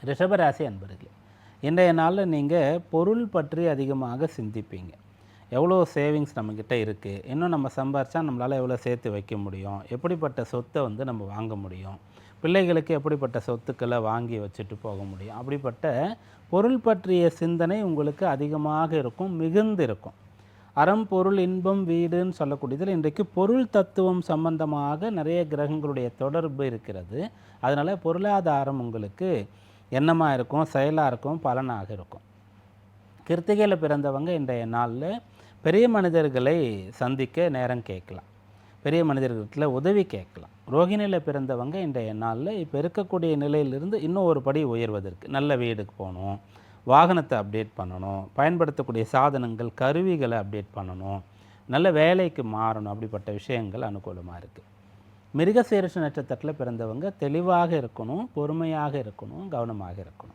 ரிஷபராசி அன்பர்களே, இன்றைய நாளில் நீங்கள் பொருள் பற்றி அதிகமாக சிந்திப்பீங்க. எவ்வளோ சேவிங்ஸ் நம்மக்கிட்ட இருக்குது, இன்னும் நம்ம சம்பாரிச்சா நம்மளால் எவ்வளோ சேர்த்து வைக்க முடியும், எப்படிப்பட்ட சொத்தை நம்ம வாங்க முடியும், பிள்ளைகளுக்கு எப்படிப்பட்ட சொத்துக்களை வாங்கி வச்சுட்டு போக முடியும், அப்படிப்பட்ட பொருள் பற்றிய சிந்தனை உங்களுக்கு அதிகமாக இருக்கும், மிகுந்து இருக்கும். அறம் பொருள் இன்பம் வீடுன்னு சொல்லக்கூடியதில் இன்றைக்கு பொருள் தத்துவம் சம்பந்தமாக நிறைய கிரகங்களுடைய தொடர்பு இருக்கிறது. அதனால் பொருளாதாரம் உங்களுக்கு எண்ணமாக இருக்கும், செயலாக இருக்கும், பலனாக இருக்கும். கிருத்திகையில் பிறந்தவங்க இன்றைய நாளில் பெரிய மனிதர்களை சந்திக்க நேரம் கேட்கலாம், பெரிய மனிதர்களிடத்தில் உதவி கேட்கலாம். ரோகிணியில் பிறந்தவங்க இன்றைய நாளில் இப்போ இருக்கக்கூடிய நிலையிலிருந்து இன்னும் ஒரு படி உயர்வதற்கு நல்ல வீடுக்கு போகணும், வாகனத்தை அப்டேட் பண்ணணும், பயன்படுத்தக்கூடிய சாதனங்கள் கருவிகளை அப்டேட் பண்ணணும், நல்ல வேலைக்கு மாறணும், அப்படிப்பட்ட விஷயங்கள் அனுகூலமாக இருக்குது. மிருகசீரிஷ நட்சத்திரத்தில் பிறந்தவங்க தெளிவாக இருக்கணும், பொறுமையாக இருக்கணும், கவனமாக இருக்கணும்.